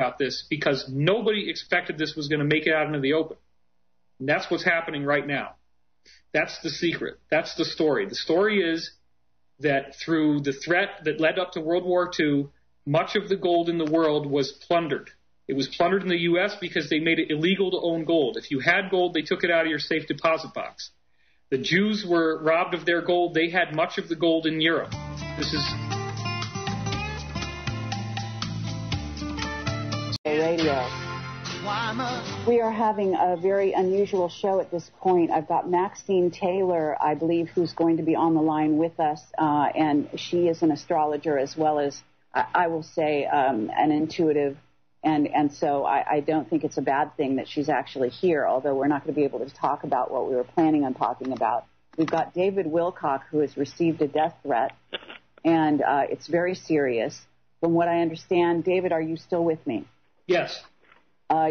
about this because nobody expected this was going to make it out into the open. And that's what's happening right now. That's the secret. That's the story. The story is that through the threat that led up to World War II, much of the gold in the world was plundered. It was plundered in the U.S. because they made it illegal to own gold. If you had gold, they took it out of your safe deposit box. The Jews were robbed of their gold. They had much of the gold in Europe. This is radio. We are having a very unusual show at this point. I've got Maxine Taylor, I believe, who's going to be on the line with us, and she is an astrologer as well as, I will say, an intuitive, and so I don't think it's a bad thing that she's actually here, although we're not going to be able to talk about what we were planning on talking about. We've got David Wilcock, who has received a death threat, and it's very serious. From what I understand, David, are you still with me? Yes.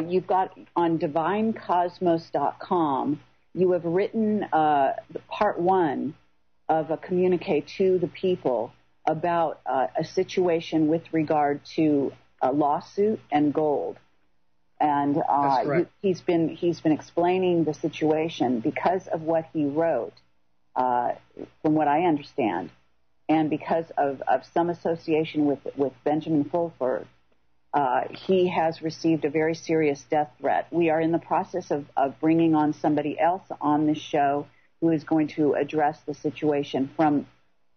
You've got on divinecosmos.com, you have written part one of a communique to the people about a situation with regard to a lawsuit and gold. And he's been explaining the situation because of what he wrote, from what I understand, and because of some association with Benjamin Fulford. He has received a very serious death threat. We are in the process of bringing on somebody else on this show who is going to address the situation from,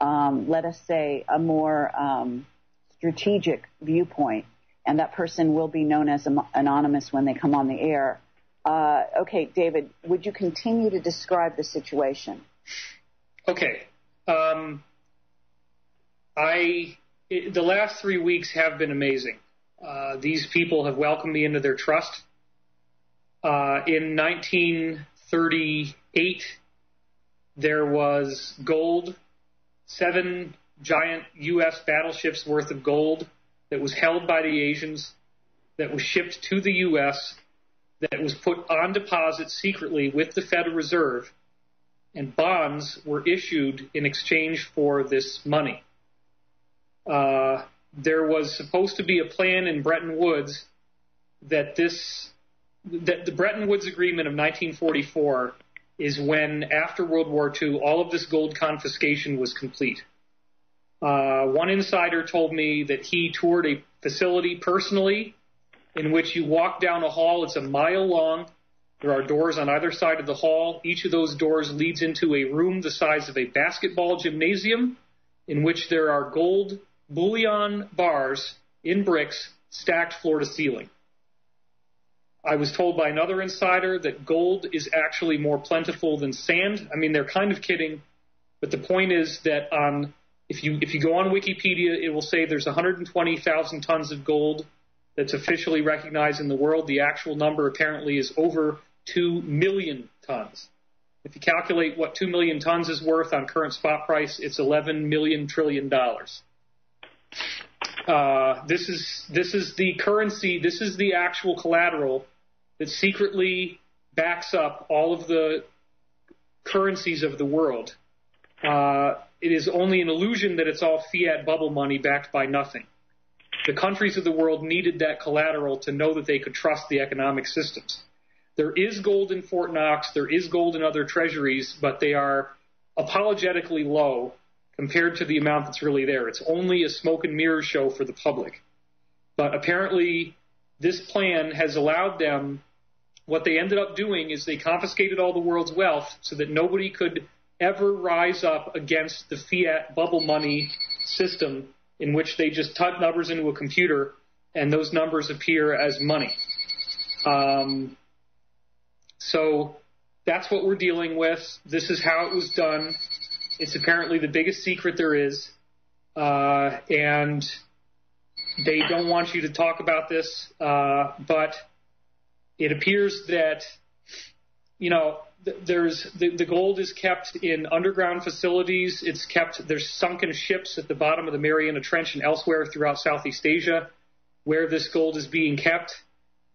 let us say, a more strategic viewpoint. And that person will be known as anonymous when they come on the air. Okay, David, would you continue to describe the situation? Okay. The last 3 weeks have been amazing. These people have welcomed me into their trust. In 1938, there was gold, 7 giant U.S. battleships worth of gold that was held by the Asians, that was shipped to the U.S., that was put on deposit secretly with the Federal Reserve, and bonds were issued in exchange for this money. There was supposed to be a plan in Bretton Woods that the Bretton Woods Agreement of 1944 is when, after World War II, all of this gold confiscation was complete. One insider told me that he toured a facility personally in which you walk down a hall. It's a mile long. There are doors on either side of the hall. Each of those doors leads into a room the size of a basketball gymnasium in which there are gold bullion bars in bricks stacked floor to ceiling. I was told by another insider that gold is actually more plentiful than sand. I mean, they're kind of kidding, but the point is that if you go on Wikipedia, it will say there's 120,000 tons of gold that's officially recognized in the world. The actual number apparently is over 2 million tons. If you calculate what 2 million tons is worth on current spot price, it's $11 million trillion. This is the currency. This is the actual collateral that secretly backs up all of the currencies of the world. It is only an illusion that it's all fiat bubble money backed by nothing. The countries of the world needed that collateral to know that they could trust the economic systems. There is gold in Fort Knox. There is gold in other treasuries, but they are apologetically low compared to the amount that's really there. It's only a smoke and mirror show for the public. But apparently this plan has allowed them, what they ended up doing is they confiscated all the world's wealth so that nobody could ever rise up against the fiat bubble money system in which they just type numbers into a computer and those numbers appear as money. So that's what we're dealing with. This is how it was done. It's apparently the biggest secret there is, and they don't want you to talk about this, but it appears that, the gold is kept in underground facilities. There's sunken ships at the bottom of the Mariana Trench and elsewhere throughout Southeast Asia where this gold is being kept.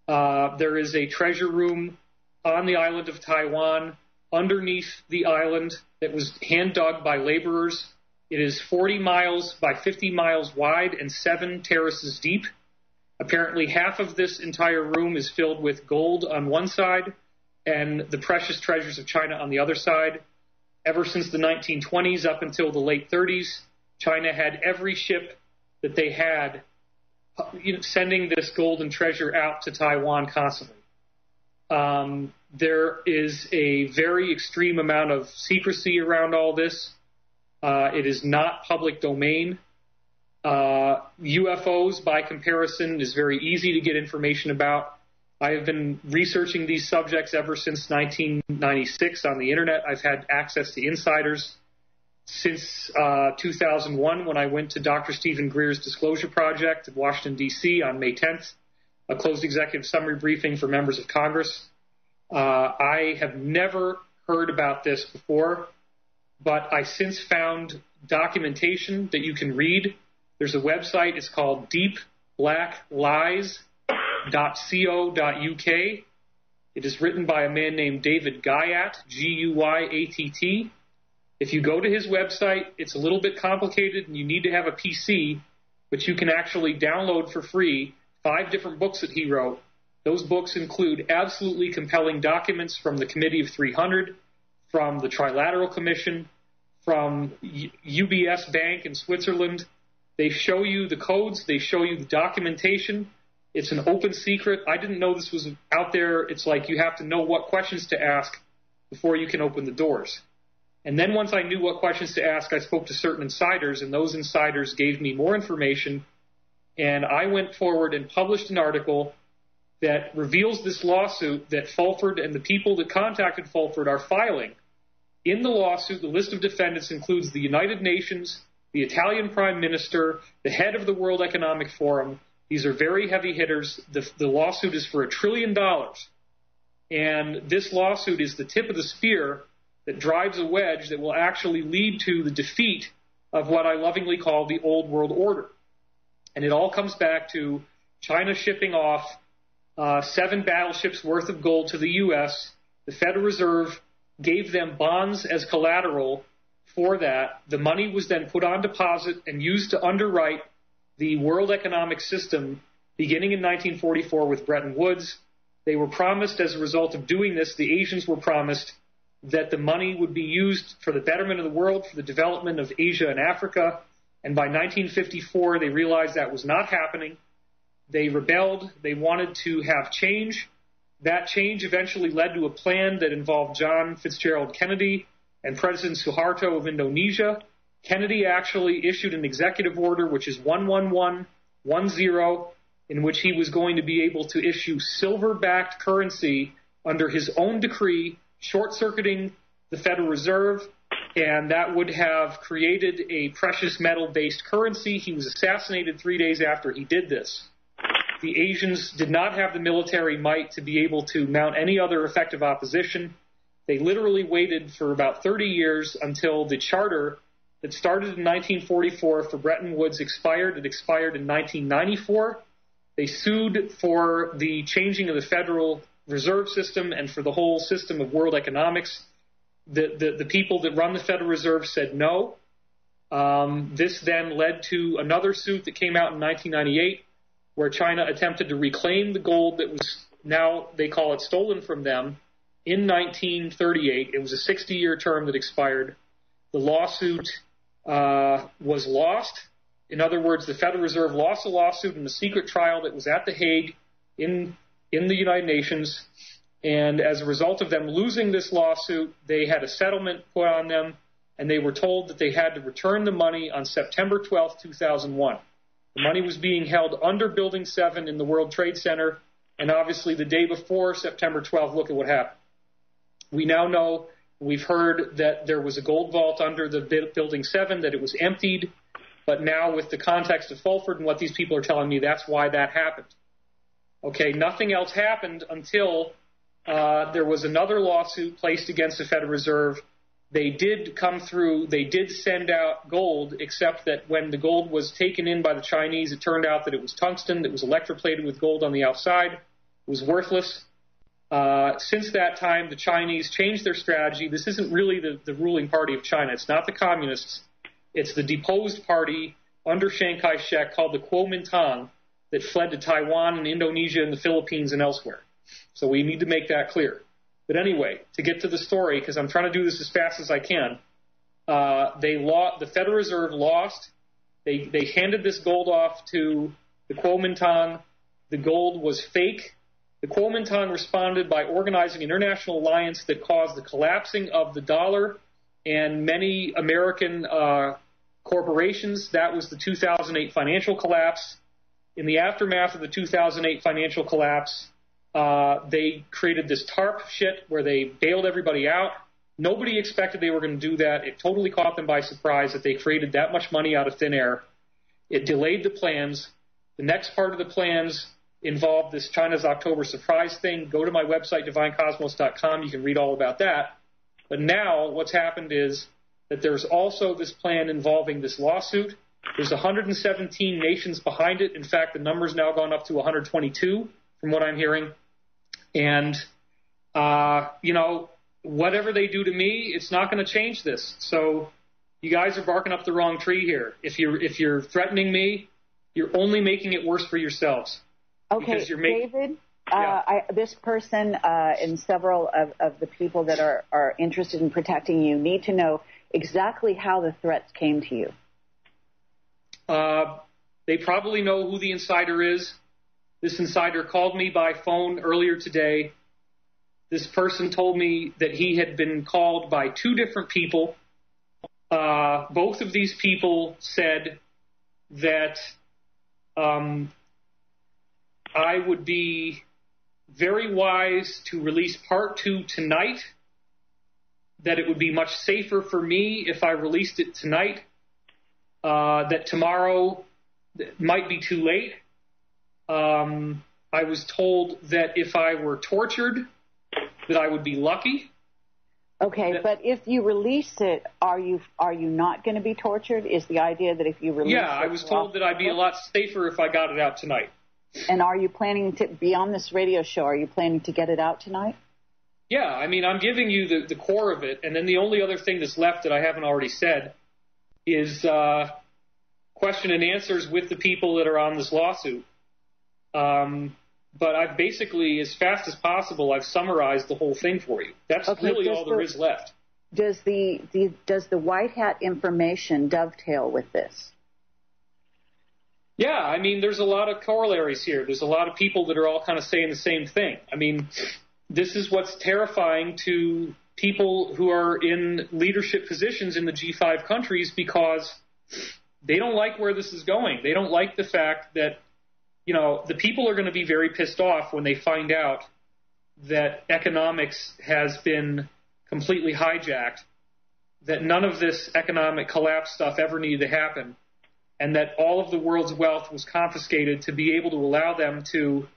There is a treasure room on the island of Taiwan underneath the island that was hand-dug by laborers. It is 40 miles by 50 miles wide and 7 terraces deep. Apparently half of this entire room is filled with gold on one side and the precious treasures of China on the other side. Ever since the 1920s up until the late 30s, China had every ship that they had sending this gold and treasure out to Taiwan constantly. There is a very extreme amount of secrecy around all this. It is not public domain. UFOs, by comparison, is very easy to get information about. I have been researching these subjects ever since 1996 on the internet. I've had access to insiders since 2001 when I went to Dr. Stephen Greer's Disclosure Project in Washington, D.C. on May 10th, a closed executive summary briefing for members of Congress. I have never heard about this before, but I since found documentation that you can read. There's a website. It's called deepblacklies.co.uk. It is written by a man named David Guyat, G-U-Y-A-T-T. If you go to his website, it's a little bit complicated and you need to have a PC, but you can actually download for free 5 different books that he wrote. Those books include absolutely compelling documents from the Committee of 300, from the Trilateral Commission, from UBS Bank in Switzerland. They show you the codes. They show you the documentation. It's an open secret. I didn't know this was out there. It's like you have to know what questions to ask before you can open the doors. And then once I knew what questions to ask, I spoke to certain insiders, and those insiders gave me more information. And I went forward and published an article that reveals this lawsuit that Fulford and the people that contacted Fulford are filing. In the lawsuit, the list of defendants includes the United Nations, the Italian Prime Minister, the head of the World Economic Forum. These are very heavy hitters. The lawsuit is for $1 trillion. And this lawsuit is the tip of the spear that drives a wedge that will actually lead to the defeat of what I lovingly call the old world order. And it all comes back to China shipping off 7 battleships worth of gold to the U.S. The Federal Reserve gave them bonds as collateral for that. The money was then put on deposit and used to underwrite the world economic system beginning in 1944 with Bretton Woods. They were promised, as a result of doing this, the Asians were promised that the money would be used for the betterment of the world, for the development of Asia and Africa. And by 1954, they realized that was not happening. They rebelled. They wanted to have change. That change eventually led to a plan that involved John Fitzgerald Kennedy and President Suharto of Indonesia. Kennedy actually issued an executive order, which is 11110, in which he was going to be able to issue silver-backed currency under his own decree, short-circuiting the Federal Reserve, and that would have created a precious metal-based currency. He was assassinated 3 days after he did this. The Asians did not have the military might to be able to mount any other effective opposition. They literally waited for about 30 years until the charter that started in 1944 for Bretton Woods expired. It expired in 1994. They sued for the changing of the Federal Reserve System and for the whole system of world economics. The people that run the Federal Reserve said no. This then led to another suit that came out in 1998 where China attempted to reclaim the gold that was now, they call it, stolen from them in 1938. It was a 60-year term that expired. The lawsuit was lost. In other words, the Federal Reserve lost a lawsuit in a secret trial that was at The Hague in the United Nations. And as a result of them losing this lawsuit, they had a settlement put on them, and they were told that they had to return the money on September 12, 2001. The money was being held under Building 7 in the World Trade Center, and obviously the day before September 12, look at what happened. We now know, we've heard that there was a gold vault under the Building 7, that it was emptied, but now with the context of Fulford and what these people are telling me, that's why that happened. Okay, nothing else happened until there was another lawsuit placed against the Federal Reserve. They did come through, they did send out gold, except that when the gold was taken in by the Chinese, it turned out that it was tungsten that was electroplated with gold on the outside. It was worthless. Since that time, the Chinese changed their strategy. This isn't really the ruling party of China. It's not the communists. It's the deposed party under Chiang Kai-shek called the Kuomintang. that fled to Taiwan and Indonesia and the Philippines and elsewhere. So we need to make that clear. But anyway, to get to the story, because I'm trying to do this as fast as I can, the Federal Reserve lost. They handed this gold off to the Kuomintang. The gold was fake. The Kuomintang responded by organizing an international alliance that caused the collapsing of the dollar and many American corporations. That was the 2008 financial collapse. In the aftermath of the 2008 financial collapse, they created this TARP shit where they bailed everybody out. Nobody expected they were going to do that. It totally caught them by surprise that they created that much money out of thin air. It delayed the plans. The next part of the plans involved this China's October surprise thing. Go to my website, divinecosmos.com. You can read all about that. But now what's happened is that there's also this plan involving this lawsuit. There's 117 nations behind it. In fact, the number's now gone up to 122 from what I'm hearing. And, whatever they do to me, it's not going to change this. So you guys are barking up the wrong tree here. If you're threatening me, you're only making it worse for yourselves. Okay, David, this person and several of the people that are interested in protecting you need to know exactly how the threats came to you. They probably know who the insider is. This insider called me by phone earlier today. This person told me that he had been called by two different people. Both of these people said that I would be very wise to release part 2 tonight, that it would be much safer for me if I released it tonight, that tomorrow might be too late. I was told that if I were tortured, that I would be lucky. Okay, but if you release it, are you not going to be tortured? Is the idea that if you release it... Yeah, I was told that I'd be a lot safer if I got it out tonight. And are you planning to be on this radio show? Are you planning to get it out tonight? Yeah, I mean, I'm giving you the core of it, and then the only other thing that's left that I haven't already said is question and answers with the people that are on this lawsuit. But I've basically, as fast as possible, I've summarized the whole thing for you. That's really all there is left. Does the white hat information dovetail with this? Yeah, I mean, there's a lot of corollaries here. There's a lot of people that are all kind of saying the same thing. I mean, this is what's terrifying to people who are in leadership positions in the G5 countries, because they don't like where this is going. They don't like the fact that, the people are going to be very pissed off when they find out that economics has been completely hijacked, that none of this economic collapse stuff ever needed to happen, and that all of the world's wealth was confiscated to be able to allow them to,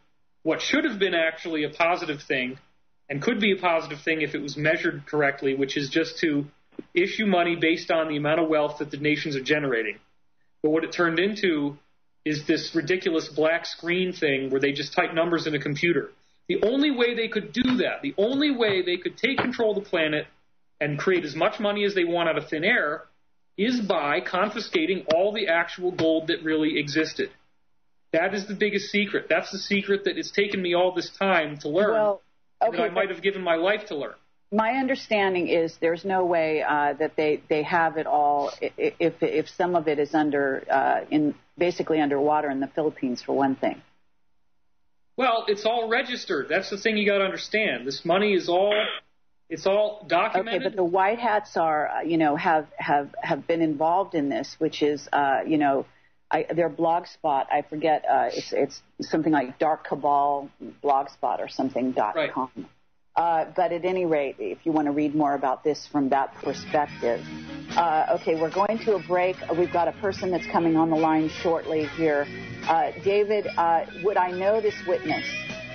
what should have been actually a positive thing, and could be a positive thing if it was measured correctly, which is just to issue money based on the amount of wealth that the nations are generating. But what it turned into is this ridiculous black screen thing where they just type numbers in a computer. The only way they could do that, the only way they could take control of the planet and create as much money as they want out of thin air, is by confiscating all the actual gold that really existed. That is the biggest secret. That's the secret that it's taken me all this time to learn, that I might have given my life to learn. My understanding is there's no way that they have it all if some of it is basically underwater in the Philippines, for one thing. Well, it's all registered. That's the thing you got to understand. This money is all documented. Okay, but the white hats are have been involved in this, which is their blog spot. I forget. It's something like Dark Cabal Blogspot or something .com. Right. But at any rate, if you want to read more about this from that perspective. Okay, we're going to a break. We've got a person that's coming on the line shortly here. David, would I know this witness?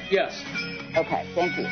Yes. Okay, thank you.